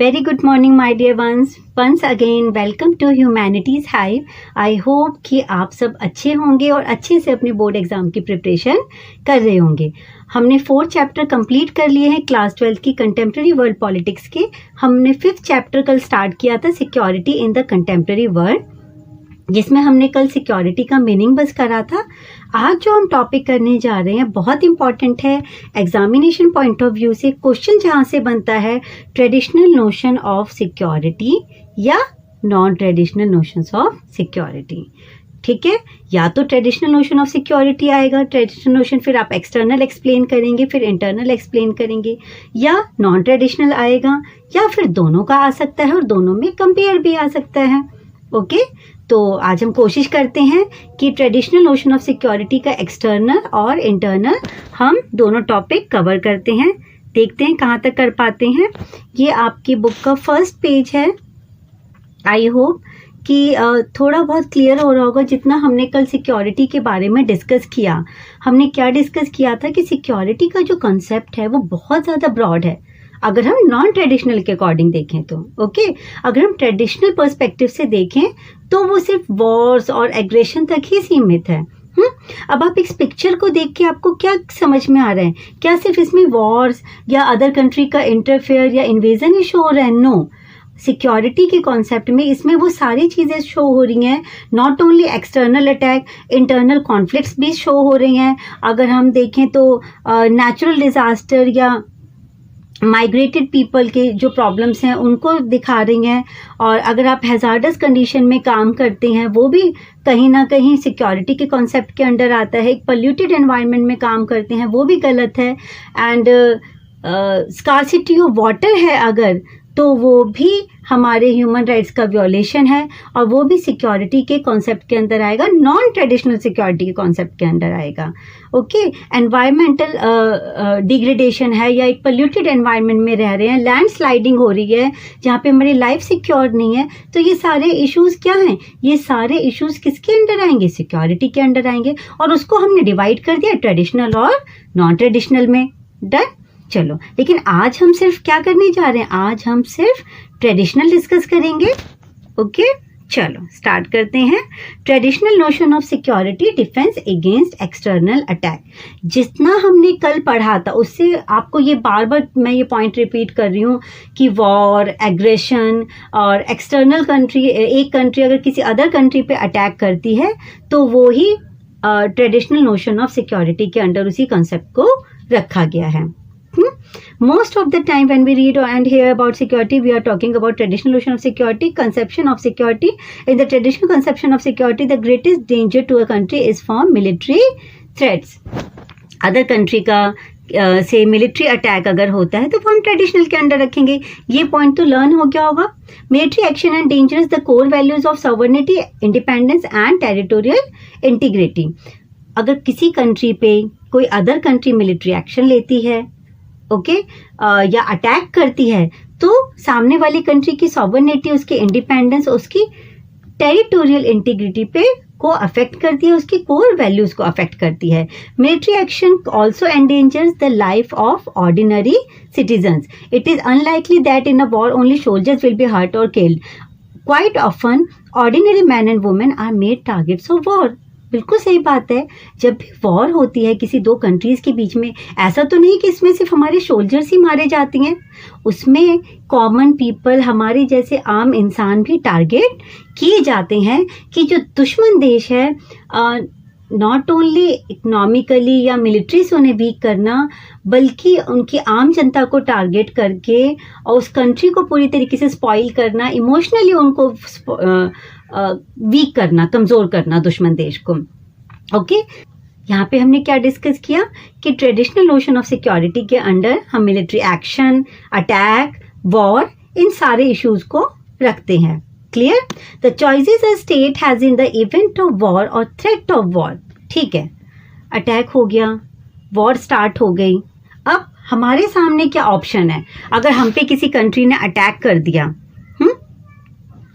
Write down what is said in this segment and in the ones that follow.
Very good morning my dear ones. Once again welcome to Humanities Hive. I hope कि आप सब अच्छे होंगे और अच्छे से अपने बोर्ड एग्जाम की प्रिपरेशन कर रहे होंगे. हमने 4 चैप्टर कंप्लीट कर लिए हैं क्लास 12 की कंटेम्प्रेरी वर्ल्ड पॉलिटिक्स के. हमने 5th चैप्टर कल स्टार्ट किया था security in the contemporary world, जिसमें हमने कल सिक्योरिटी का मीनिंग बस करा था. आज जो हम टॉपिक करने जा रहे हैं बहुत इंपॉर्टेंट है एग्जामिनेशन पॉइंट ऑफ व्यू से. क्वेश्चन जहाँ से बनता है ट्रेडिशनल नोशन ऑफ सिक्योरिटी या non traditional notions of security. ठीक है, या तो ट्रेडिशनल नोशन ऑफ सिक्योरिटी आएगा, ट्रेडिशनल नोशन फिर आप एक्सटर्नल एक्सप्लेन करेंगे, फिर इंटरनल एक्सप्लेन करेंगे, या नॉन ट्रेडिशनल आएगा, या फिर दोनों का आ सकता है और दोनों में कंपेयर भी आ सकता है. ओके तो आज हम कोशिश करते हैं कि ट्रेडिशनल नोशन ऑफ सिक्योरिटी का एक्सटर्नल और इंटरनल हम दोनों टॉपिक कवर करते हैं. देखते हैं कहाँ तक कर पाते हैं. ये आपकी बुक का फर्स्ट पेज है. आई होप कि थोड़ा बहुत क्लियर हो रहा होगा जितना हमने कल सिक्योरिटी के बारे में डिस्कस किया. हमने क्या डिस्कस किया था कि सिक्योरिटी का जो कॉन्सेप्ट है वो बहुत ज़्यादा ब्रॉड है अगर हम नॉन ट्रेडिशनल के अकॉर्डिंग देखें तो. ओके अगर हम ट्रेडिशनल पर्सपेक्टिव से देखें तो वो सिर्फ वॉर्स और एग्रेशन तक ही सीमित है. अब आप इस पिक्चर को देख के आपको क्या समझ में आ रहा है? क्या सिर्फ इसमें वॉर्स या अदर कंट्री का इंटरफेयर या इन्वेजन ही शो हो रहा है? नो, सिक्योरिटी के कॉन्सेप्ट में इसमें वो सारी चीज़ें शो हो रही हैं. Not only external attack, internal conflicts भी शो हो रही हैं. अगर हम देखें तो नेचुरल डिजास्टर या माइग्रेटेड पीपल के जो प्रॉब्लम्स हैं उनको दिखा रही हैं. और अगर आप हैजार्डस कंडीशन में काम करते हैं वो भी कहीं ना कहीं सिक्योरिटी के कॉन्सेप्ट के अंडर आता है. एक पोल्यूटेड एनवायरनमेंट में काम करते हैं वो भी गलत है. एंड स्कार्सिटी ऑफ वाटर है अगर, तो वो भी हमारे ह्यूमन राइट्स का वियोलेशन है और वो भी सिक्योरिटी के कॉन्सेप्ट के अंदर आएगा, नॉन ट्रेडिशनल सिक्योरिटी के कॉन्सेप्ट के अंदर आएगा. ओके एनवायरमेंटल डिग्रेडेशन है या एक पोल्यूटेड एनवायरनमेंट में रह रहे हैं, लैंड स्लाइडिंग हो रही है जहाँ पे हमारी लाइफ सिक्योर नहीं है. तो ये सारे इश्यूज क्या हैं? ये सारे इश्यूज किसके अंडर आएंगे? सिक्योरिटी के अंडर आएंगे. और उसको हमने डिवाइड कर दिया ट्रेडिशनल और नॉन ट्रेडिशनल में. डन. चलो, लेकिन आज हम सिर्फ क्या करने जा रहे हैं? आज हम सिर्फ ट्रेडिशनल डिस्कस करेंगे. ओके चलो स्टार्ट करते हैं. Traditional notion of security defence against external attack. जितना हमने कल पढ़ा था उससे आपको ये बार बार मैं ये पॉइंट रिपीट कर रही हूँ कि वॉर, एग्रेशन और एक्सटर्नल कंट्री, एक कंट्री अगर किसी अदर कंट्री पे अटैक करती है तो वो ही ट्रेडिशनल नोशन ऑफ सिक्योरिटी के अंडर उसी कंसेप्ट को रखा गया है. Most of the time when we read and hear about security, we are talking about traditional notion of security, conception of security. In the traditional conception of security, the greatest danger to a country is from military threats. Other country का से military attack अगर होता है तो वो हम traditional के under रखेंगे. ये पॉइंट तो लर्न हो गया होगा. Military action and dangers the core values of sovereignty, independence and territorial integrity. अगर किसी कंट्री पे कोई अदर कंट्री मिलिट्री एक्शन लेती है, ओके या अटैक करती है, तो सामने वाली कंट्री की सॉवरेनिटी, उसकी इंडिपेंडेंस, उसकी टेरिटोरियल इंटीग्रिटी पे को अफेक्ट करती है, उसकी कोर वैल्यूज को अफेक्ट करती है. Military action also endangers the life of ordinary citizens. It is unlikely that in a war only soldiers will be hurt और killed. Quite often ordinary man and women are made targets of war. बिल्कुल सही बात है. जब भी war होती है किसी दो कंट्रीज के बीच में, ऐसा तो नहीं कि इसमें सिर्फ हमारे सोल्जर्स ही मारे जाते हैं. उसमें कॉमन पीपल, हमारे जैसे आम इंसान भी टारगेट किए जाते हैं कि जो दुश्मन देश है नॉट ओनली इकोनॉमिकली या मिलिट्री से उन्हें वीक करना, बल्कि उनकी आम जनता को टारगेट करके और उस कंट्री को पूरी तरीके से स्पॉइल करना, इमोशनली उनको वीक करना, कमज़ोर करना दुश्मन देश को. ओके यहाँ पे हमने क्या डिस्कस किया कि ट्रेडिशनल नोशन ऑफ सिक्योरिटी के अंडर हम मिलिट्री एक्शन, अटैक, वॉर, इन सारे इश्यूज को रखते हैं. Clear? The choices a state has in the event of war और थ्रेट ऑफ वॉर. ठीक है, अटैक हो गया, वॉर स्टार्ट हो गई. अब हमारे सामने क्या ऑप्शन है? अगर हम पे किसी कंट्री ने अटैक कर दिया,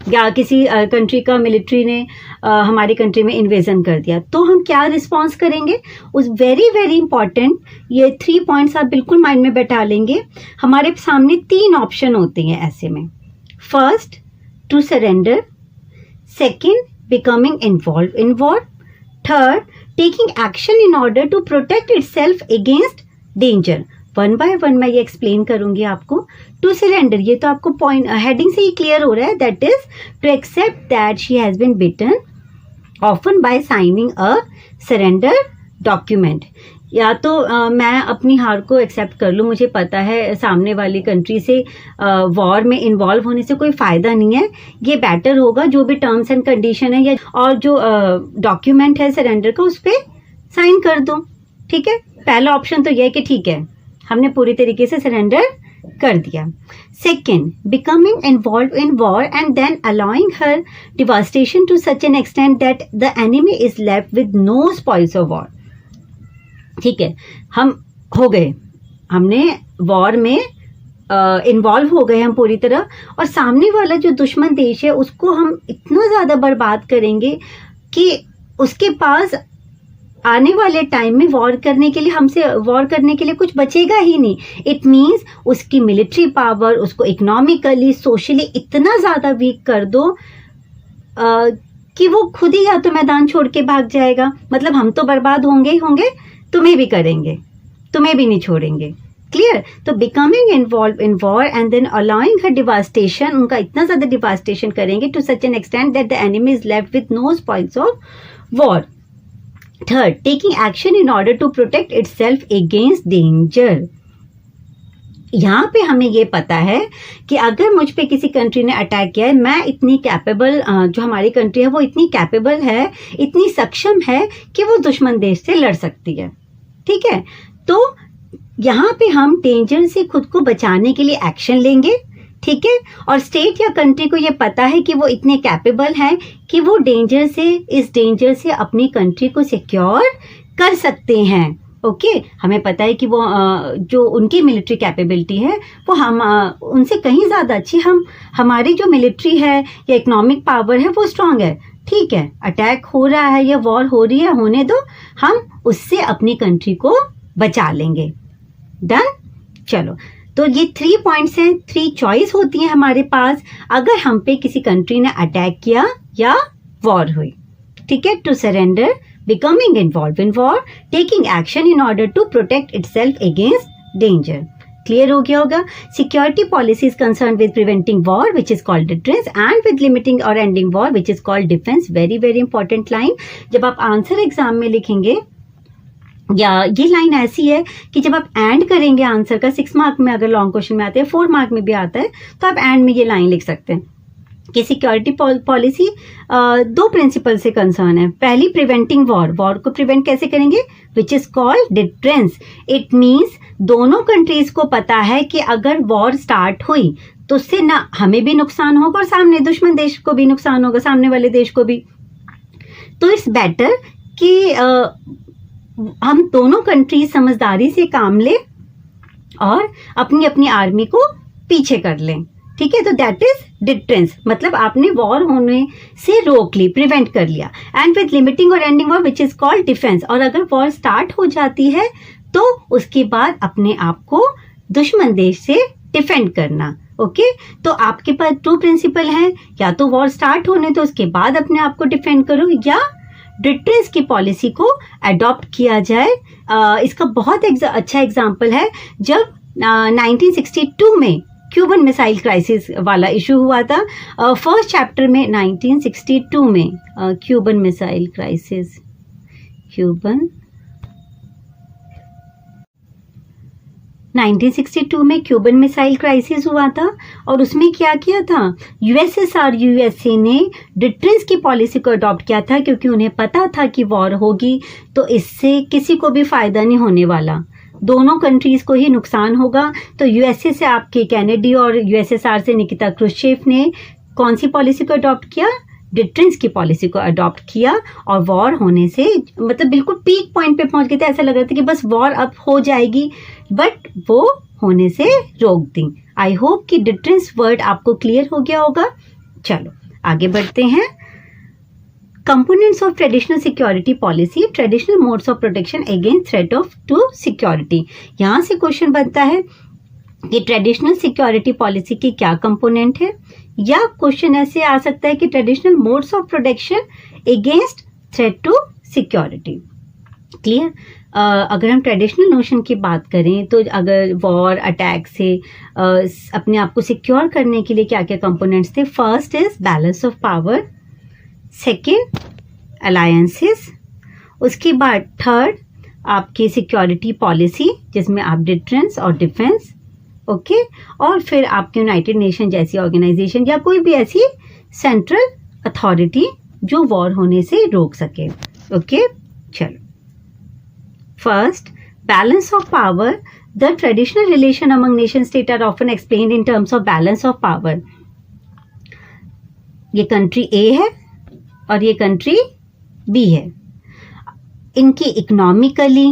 या किसी कंट्री का मिलिट्री ने हमारी कंट्री में इन्वेजन कर दिया, तो हम क्या रिस्पॉन्स करेंगे? उस वेरी वेरी इंपॉर्टेंट ये 3 पॉइंट्स आप बिल्कुल माइंड में बैठा लेंगे। हमारे सामने 3 ऑप्शन होते हैं ऐसे में। First, to surrender. Second, becoming involve in war. Third, taking action in order to protect itself against danger. One by one मैं ये एक्सप्लेन करूंगी आपको। टू सरेंडर, ये तो आपको पॉइंट हेडिंग से ही क्लियर हो रहा है, that is to accept that she has been beaten often by signing a surrender document. या तो मैं अपनी हार को एक्सेप्ट कर लूँ, मुझे पता है सामने वाली कंट्री से वॉर में इन्वॉल्व होने से कोई फ़ायदा नहीं है, ये बेटर होगा जो भी टर्म्स एंड कंडीशन है या और जो डॉक्यूमेंट है सरेंडर का उस पर साइन कर दो। ठीक है, पहला ऑप्शन तो यह है कि ठीक है हमने पूरी तरीके से सरेंडर कर दिया। Second, becoming involve in war and then allowing her devastation to such an extent that the enemy is left with no spoils of war. ठीक है, हम हो गए, हमने वॉर में इन्वॉल्व हो गए हम पूरी तरह, और सामने वाला जो दुश्मन देश है उसको हम इतना ज़्यादा बर्बाद करेंगे कि उसके पास आने वाले टाइम में वॉर करने के लिए, हमसे वॉर करने के लिए कुछ बचेगा ही नहीं। इट मीन्स उसकी मिलिट्री पावर, उसको इकोनॉमिकली सोशली इतना ज़्यादा वीक कर दो कि वो खुद ही या तो मैदान छोड़ के भाग जाएगा। मतलब हम तो बर्बाद होंगे ही होंगे, तुम्हें भी करेंगे, तुम्हें भी नहीं छोड़ेंगे। क्लियर? तो becoming involve in war and then allowing her devastation, उनका इतना ज़्यादा डिवास्टेशन करेंगे to such an extent that the enemy is left with no spoils of war. Third, taking action in order to protect itself against danger. यहाँ पे हमें ये पता है कि अगर मुझ पे किसी कंट्री ने अटैक किया है, मैं इतनी कैपेबल, जो हमारी कंट्री है वो इतनी कैपेबल है, इतनी सक्षम है कि वो दुश्मन देश से लड़ सकती है। ठीक है, तो यहाँ पे हम डेंजर से खुद को बचाने के लिए एक्शन लेंगे। ठीक है, और स्टेट या कंट्री को ये पता है कि वो इतने कैपेबल हैं कि वो इस डेंजर से अपनी कंट्री को सिक्योर कर सकते हैं। ओके, हमें पता है कि वो जो उनकी मिलिट्री कैपेबिलिटी है वो हम उनसे कहीं ज़्यादा अच्छी, हमारी जो मिलिट्री है या इकोनॉमिक पावर है वो स्ट्रांग है। ठीक है, अटैक हो रहा है या वॉर हो रही है, होने दो, हम उससे अपनी कंट्री को बचा लेंगे। डन? चलो, तो ये 3 पॉइंट्स हैं, 3 चॉइस होती हैं हमारे पास अगर हम पे किसी कंट्री ने अटैक किया या वॉर हुई। ठीक है, to surrender, becoming involve in war, taking action in order to protect itself against danger. Clear हो गया होगा? Security policy is concern with preventing war which is called deterrence and with limiting और ending war which is called defence. Very very important line, जब आप answer exam में लिखेंगे, या ये लाइन ऐसी है कि जब आप एंड करेंगे आंसर का, 6 मार्क में अगर लॉन्ग क्वेश्चन में आते हैं, 4 मार्क में भी आता है, तो आप एंड में ये लाइन लिख सकते हैं कि सिक्योरिटी पॉलिसी 2 प्रिंसिपल से कंसर्न है। पहली, प्रिवेंटिंग वॉर, वॉर को प्रिवेंट कैसे करेंगे, विच is called deterrence. It means दोनों कंट्रीज को पता है कि अगर वॉर स्टार्ट हुई तो उससे ना हमें भी नुकसान होगा और सामने दुश्मन देश को भी नुकसान होगा, सामने वाले देश को भी। तो इट्स बेटर कि हम दोनों कंट्री समझदारी से काम लें और अपनी अपनी आर्मी को पीछे कर लें। ठीक है, तो दैट इज डिटरेंस, मतलब आपने वॉर होने से रोक ली, प्रिवेंट कर लिया। एंड विद लिमिटिंग और ending war which is called defence, और अगर वॉर स्टार्ट हो जाती है तो उसके बाद अपने आप को दुश्मन देश से डिफेंड करना। ओके, तो आपके पास 2 प्रिंसिपल हैं, या तो वॉर स्टार्ट होने तो उसके बाद अपने आप को डिफेंड करो, या डिटरेंस की पॉलिसी को अडॉप्ट किया जाए। इसका बहुत अच्छा एग्जाम्पल है जब 1962 में क्यूबन मिसाइल क्राइसिस वाला इशू हुआ था। फर्स्ट चैप्टर में 1962 में क्यूबन मिसाइल क्राइसिस, 1962 में क्यूबन मिसाइल क्राइसिस हुआ था, और उसमें क्या किया था, यूएसए ने डिटरेंस की पॉलिसी को अडॉप्ट किया था, क्योंकि उन्हें पता था कि वॉर होगी तो इससे किसी को भी फायदा नहीं होने वाला, दोनों कंट्रीज को ही नुकसान होगा। तो यूएसए से आपके कैनेडी और यूएसएसआर से निकिता क्रुश्चेव ने कौन सी पॉलिसी को अडॉप्ट किया, डिटरेंस की पॉलिसी को अडॉप्ट किया, और वॉर होने से मतलब बिल्कुल पीक पॉइंट पे पहुंच गए थे, ऐसा लग रहा था कि बस वॉर अब हो जाएगी, बट वो होने से रोक दी। आई होप कि डिटरेंस वर्ड आपको क्लियर हो गया होगा। चलो आगे बढ़ते हैं। Components of traditional security policy, traditional modes of protection against threat of to security. यहाँ से क्वेश्चन बनता है कि ट्रेडिशनल सिक्योरिटी पॉलिसी के क्या कंपोनेंट है, या क्वेश्चन ऐसे आ सकता है कि traditional modes of protection against threat to security. Clear? अगर हम ट्रेडिशनल नोशन की बात करें तो अगर वॉर अटैक से अपने आप को सिक्योर करने के लिए क्या क्या कंपोनेंट्स थे? First is balance of power, second alliances, उसके बाद थर्ड आपकी सिक्योरिटी पॉलिसी जिसमें आप डिफरेंस और डिफेंस, ओके, और फिर आपके यूनाइटेड नेशन जैसी ऑर्गेनाइजेशन या कोई भी ऐसी सेंट्रल अथॉरिटी जो वॉर होने से रोक सके। ओके, चलो। First, balance of power, the traditional relation among nation state are often explained in terms of balance of power. ये कंट्री ए है और ये कंट्री बी है, इनकी इकोनॉमिकली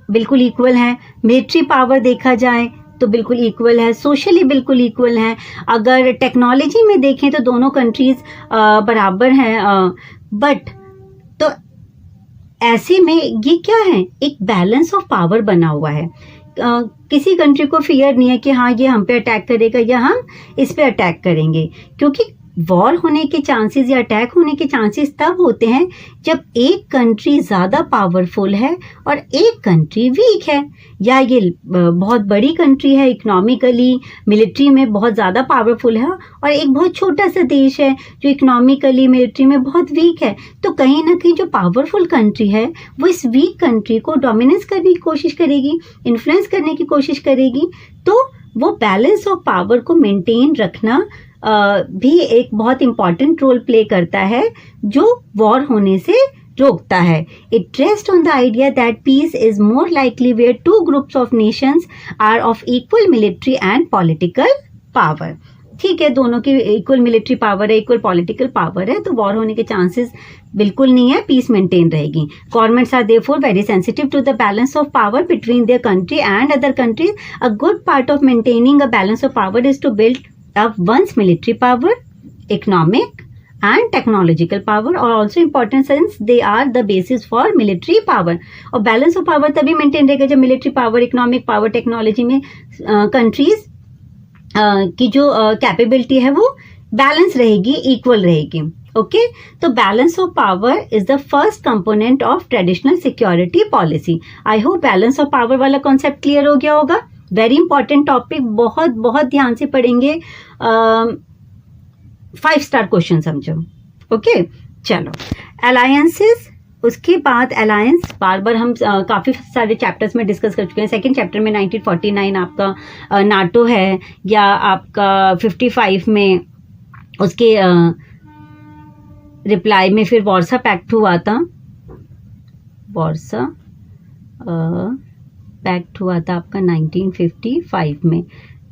बिल्कुल इक्वल है, मिलिट्री पावर देखा जाए तो बिल्कुल इक्वल है, सोशली बिल्कुल इक्वल है, अगर टेक्नोलॉजी में देखें तो दोनों कंट्रीज बराबर हैं, बट तो ऐसे में ये क्या है, एक बैलेंस ऑफ पावर बना हुआ है। किसी कंट्री को फियर नहीं है कि हाँ ये हम पे अटैक करेगा या हम इस पे अटैक करेंगे, क्योंकि वॉर होने के चांसेस या अटैक होने के चांसेस तब होते हैं जब एक कंट्री ज़्यादा पावरफुल है और एक कंट्री वीक है, या ये बहुत बड़ी कंट्री है इकोनॉमिकली, मिलिट्री में बहुत ज़्यादा पावरफुल है, और एक बहुत छोटा सा देश है जो इकोनॉमिकली मिलिट्री में बहुत वीक है। तो कहीं ना कहीं जो पावरफुल कंट्री है वो इस वीक कंट्री को डोमिनेंस करने की कोशिश करेगी, इन्फ्लुएंस करने की कोशिश करेगी। तो वो बैलेंस ऑफ पावर को मेंटेन रखना भी एक बहुत इंपॉर्टेंट रोल प्ले करता है जो वॉर होने से रोकता है। It rest on the idea that peace is more likely where two groups of nations are of equal military and political power. ठीक है, दोनों की इक्वल मिलिट्री पावर है, इक्वल पॉलिटिकल पावर है, तो वॉर होने के चांसेस बिल्कुल नहीं है, पीस मेंटेन रहेगी। Governments are therefore very sensitive to the balance of power between their country and other countries. A good part of maintaining a balance of power is to build up one's military power, economic and technological power are also important since they are the basis for military power। और balance of power तभी maintain रहेगा जब military power, economic power, technology में countries की जो capability है वो balance रहेगी, इक्वल रहेगी। ओके, तो balance of power is the first component of traditional security policy. I hope balance of power वाला कॉन्सेप्ट क्लियर हो गया होगा। वेरी इंपॉर्टेंट टॉपिक, बहुत बहुत ध्यान से पढ़ेंगे, 5 स्टार क्वेश्चन समझो। ओके, चलो। अलायंसेस, उसके बाद अलायंस बार बार हम काफ़ी सारे चैप्टर्स में डिस्कस कर चुके हैं। सेकेंड चैप्टर में 1949 आपका नाटो है, या आपका 55 में उसके रिप्लाई में फिर वार्सा पैक्ट हुआ था, वार्सा पैक्ट हुआ था आपका 1955 में,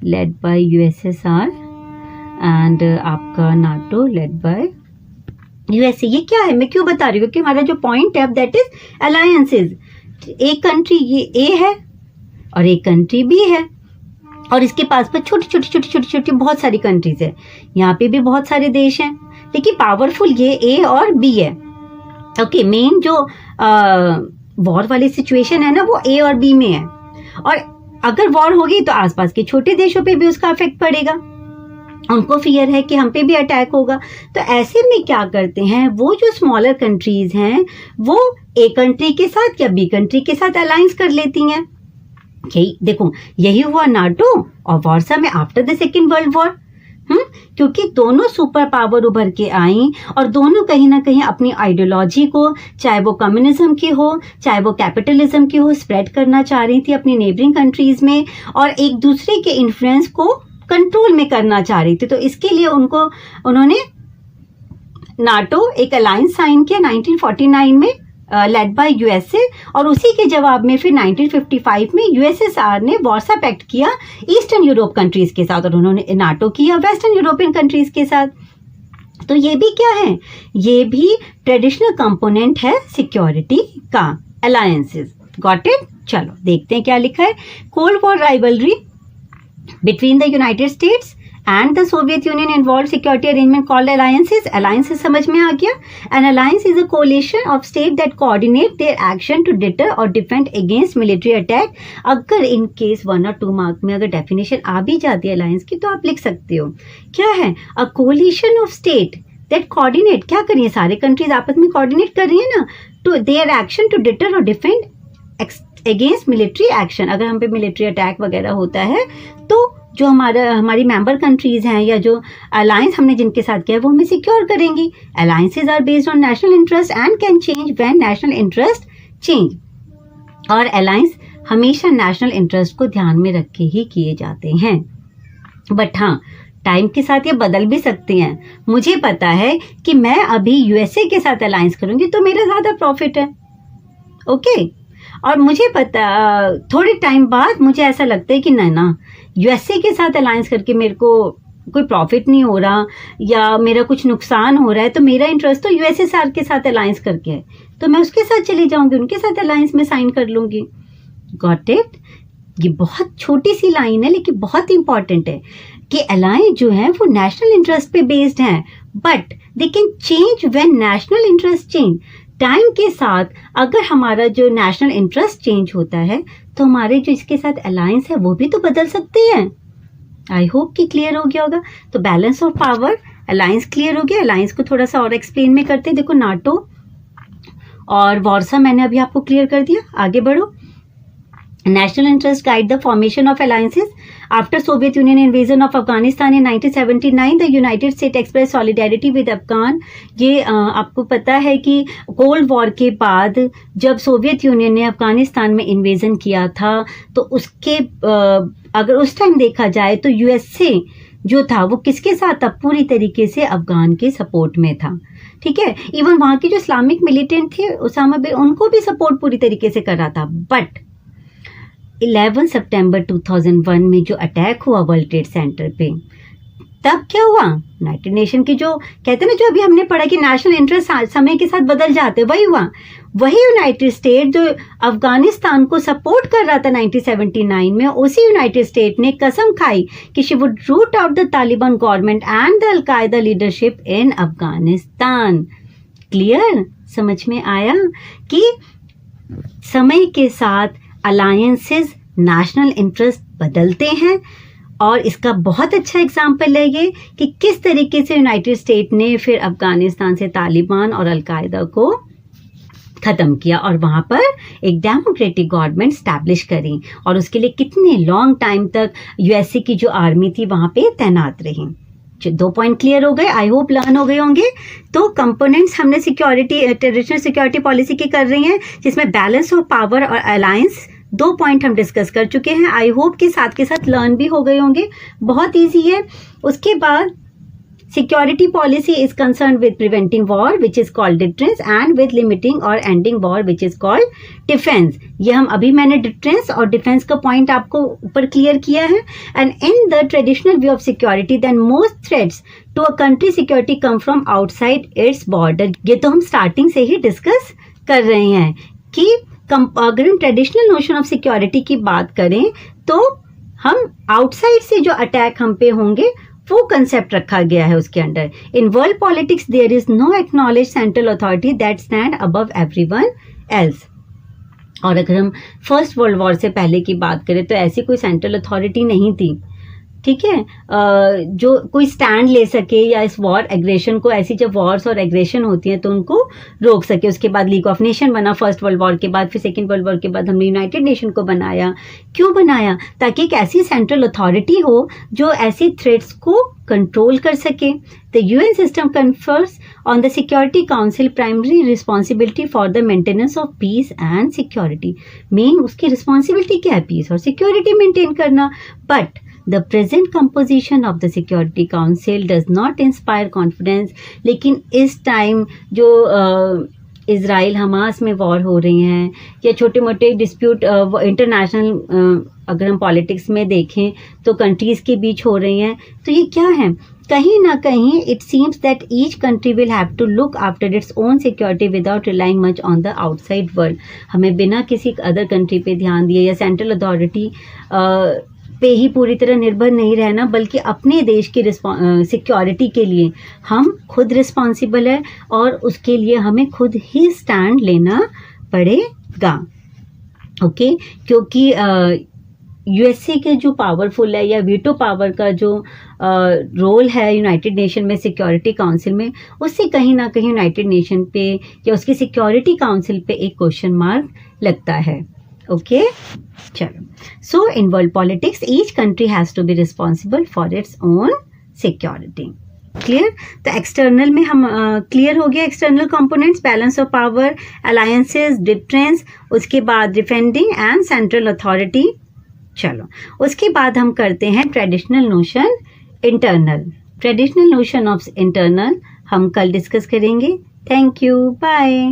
लेड बाय यूएसएसआर एंड आपका नाटो लेड बाय यूएसए। ये क्या है, मैं क्यों बता रही हूँ कि हमारा जो पॉइंट है दैट इज अलायंसेज। एक कंट्री ये ए है और एक कंट्री बी है, और इसके पास पर छोटी छोटी छोटी छोटी छोटी बहुत सारी कंट्रीज है। यहाँ पे भी बहुत सारे देश हैं, लेकिन पावरफुल ये ए और बी है। ओके, मेन जो वॉर वाली सिचुएशन है ना वो ए और बी में है, और अगर वॉर होगी तो आसपास के छोटे देशों पे भी उसका इफेक्ट पड़ेगा, उनको फियर है कि हम पे भी अटैक होगा। तो ऐसे में क्या करते हैं, वो जो स्मॉलर कंट्रीज हैं वो ए कंट्री के साथ या बी कंट्री के साथ अलायंस कर लेती हैं। यही देखो, यही हुआ नाटो और वार्सा में after the second world war. क्योंकि दोनों सुपर पावर उभर के आई और दोनों कहीं ना कहीं अपनी आइडियोलॉजी को, चाहे वो कम्युनिज्म की हो चाहे वो कैपिटलिज्म की हो, स्प्रेड करना चाह रही थी अपनी नेबरिंग कंट्रीज में, और एक दूसरे के इन्फ्लुएंस को कंट्रोल में करना चाह रही थी। तो इसके लिए उन्होंने नाटो एक अलायंस साइन किया 1949 में, लेड बाय यूएसए, और उसी के जवाब में फिर 1955 में यूएसएसआर ने वार्सा पैक्ट किया ईस्टर्न यूरोप कंट्रीज के साथ, और उन्होंने नाटो किया वेस्टर्न यूरोपियन कंट्रीज के साथ। तो ये भी क्या है, ये भी ट्रेडिशनल कंपोनेंट है सिक्योरिटी का, अलायंसेस। Got it? चलो देखते हैं क्या लिखा है। Cold war rivalry between the United States and the Soviet Union involved security arrangement called alliances. Alliances समझ में आ गया. An alliance is a coalition of states that coordinate their action to deter or defend against military attack. अगर in case 1 और 2 mark में अगर definition आ भी जाती है alliance की तो आप लिख सकते हो. क्या है? A coalition of state that coordinate. क्या करिए? सारे countries आपस में coordinate कर रही है ना, to their action to deter or defend against military action. अगर हम पे military attack वगैरह होता है तो जो हमारी मेंबर कंट्रीज हैं या जो अलायंस हमने जिनके साथ किया है वो हमें सिक्योर करेंगी. Alliances are based on national interest and can change when national interest change. और अलायंस हमेशा नेशनल इंटरेस्ट को ध्यान में रख के ही किए जाते हैं. बट हाँ, टाइम के साथ ये बदल भी सकते हैं. मुझे पता है कि मैं अभी यूएसए के साथ अलायंस करूंगी तो मेरा ज़्यादा प्रॉफिट है. ओके और मुझे पता थोड़े टाइम बाद मुझे ऐसा लगता है कि ना यूएसए के साथ अलायंस करके मेरे को कोई प्रॉफिट नहीं हो रहा या मेरा कुछ नुकसान हो रहा है, तो मेरा इंटरेस्ट तो यूएसएसआर के साथ अलायंस करके है, तो मैं उसके साथ चली जाऊंगी, उनके साथ अलायंस में साइन कर लूंगी. Got it? ये बहुत छोटी सी लाइन है लेकिन बहुत इंपॉर्टेंट है कि अलायंस जो है वो नेशनल इंटरेस्ट पे बेस्ड है, but they can change when national interest change. Time के साथ अगर हमारा जो नेशनल इंटरेस्ट चेंज होता है तो हमारे जो इसके साथ अलायंस है वो भी तो बदल सकते हैं. आई होप कि क्लियर हो गया होगा. तो balance of power, alliance clear हो गया. अलायंस को थोड़ा सा और एक्सप्लेन में करते हैं. देखो नाटो और वॉर्सा मैंने अभी आपको क्लियर कर दिया. आगे बढ़ो. National interest guide the formation of alliances. After Soviet Union invasion of Afghanistan in 1979, the United States expressed solidarity with Afghan. ये आपको पता है कि कोल्ड वॉर के बाद जब सोवियत यूनियन ने अफगानिस्तान में इन्वेजन किया था तो उसके अगर उस टाइम देखा जाए तो यूएसए जो था वो किसके साथ था? पूरी तरीके से अफगान के सपोर्ट में था. ठीक है, इवन वहाँ के जो इस्लामिक मिलिटेंट थे उसामा बिन, उनको भी सपोर्ट पूरी तरीके से कर रहा था. बट 11 सितंबर 2001 में जो अटैक हुआ वर्ल्ड ट्रेड सेंटर पे, तब क्या हुआ? यूनाइटेड नेशन की जो कहते हैं ना, जो अभी हमने पढ़ा कि नेशनल इंटरेस्ट समय के साथ बदल जाते, वही हुआ. वही यूनाइटेड स्टेट जो अफगानिस्तान को सपोर्ट कर रहा था 1979 में, उसी यूनाइटेड स्टेट ने कसम खाई कि she would root out the Taliban government and the al Qaeda leadership in Afghanistan. Clear? समझ में आया कि समय के साथ अलायंसेस नेशनल इंटरेस्ट बदलते हैं. और इसका बहुत अच्छा एग्जाम्पल है ये कि किस तरीके से यूनाइटेड स्टेट ने फिर अफगानिस्तान से तालिबान और अलकायदा को ख़त्म किया और वहाँ पर एक डेमोक्रेटिक गवर्नमेंट स्टैब्लिश करी, और उसके लिए कितने लॉन्ग टाइम तक यूएसए की जो आर्मी थी वहाँ पे तैनात रही. 2 पॉइंट क्लियर हो गए. आई होप लर्न हो गए होंगे. तो कंपोनेंट्स हमने सिक्योरिटी, ट्रेडिशनल सिक्योरिटी पॉलिसी की कर रही हैं, जिसमें बैलेंस ऑफ पावर और अलायंस 2 पॉइंट हम डिस्कस कर चुके हैं. आई होप के साथ लर्न भी हो गए होंगे. बहुत ईजी है. उसके बाद security policy is concern with preventing war which is called deterrence and with limiting और ending war which is called defence. ये हम अभी मैंने डिटरेंस और डिफेंस का पॉइंट आपको ऊपर क्लियर किया है. And in the traditional view of security then most threats to a country security come from outside its border. ये तो हम स्टार्टिंग से ही डिस्कस कर रहे हैं कि अगर हम ट्रेडिशनल नोशन ऑफ सिक्योरिटी की बात करें तो हम आउटसाइड से जो अटैक हम पे होंगे वो कंसेप्ट रखा गया है उसके under. In world politics there is no acknowledge central authority that stand above everyone else. और अगर हम फर्स्ट वर्ल्ड वॉर से पहले की बात करें तो ऐसी कोई सेंट्रल अथॉरिटी नहीं थी. ठीक है, जो कोई स्टैंड ले सके या इस वॉर एग्रेशन को, ऐसी जब वॉर्स और एग्रेशन होती हैं तो उनको रोक सके. उसके बाद लीग ऑफ नेशन बना फर्स्ट वर्ल्ड वॉर के बाद. फिर सेकेंड वर्ल्ड वॉर के बाद हमने यूनाइटेड नेशन को बनाया. क्यों बनाया? ताकि एक ऐसी सेंट्रल अथॉरिटी हो जो ऐसी थ्रेट्स को कंट्रोल कर सके. The UN system confers on the security council primary responsibility for the maintenance of peace and security. Main उसकी रिस्पॉन्सिबिलिटी क्या है? पीस और सिक्योरिटी मेंटेन करना. But The present composition of the Security Council does not inspire confidence. लेकिन इस time जो Israel Hamas में war हो रही हैं या छोटे मोटे डिस्प्यूट इंटरनेशनल अगर हम पॉलिटिक्स में देखें तो कंट्रीज़ के बीच हो रही हैं, तो ये क्या है? कहीं ना कहीं it seems that each country will have to look after its own security without relying much on the outside world. हमें बिना किसी अदर कंट्री पे ध्यान दिए या सेंट्रल अथॉरिटी पे ही पूरी तरह निर्भर नहीं रहना, बल्कि अपने देश की सिक्योरिटी के लिए हम खुद रिस्पॉन्सिबल है और उसके लिए हमें खुद ही स्टैंड लेना पड़ेगा। ओके, क्योंकि यूएसए के जो पावरफुल है या वीटो पावर का जो रोल है यूनाइटेड नेशन में सिक्योरिटी काउंसिल में, उससे कहीं ना कहीं यूनाइटेड नेशन पे या उसकी सिक्योरिटी काउंसिल पे एक क्वेश्चन मार्क लगता है। ओके, चलो, so in world politics each country has to be responsible for its own security. Clear? तो एक्सटर्नल में हम क्लियर हो गया, external components, balance of power, alliances, difference, उसके बाद डिफेंडिंग एंड सेंट्रल अथॉरिटी। चलो, उसके बाद हम करते हैं traditional notion internal. Traditional notion of internal हम कल डिस्कस करेंगे। Thank you, bye.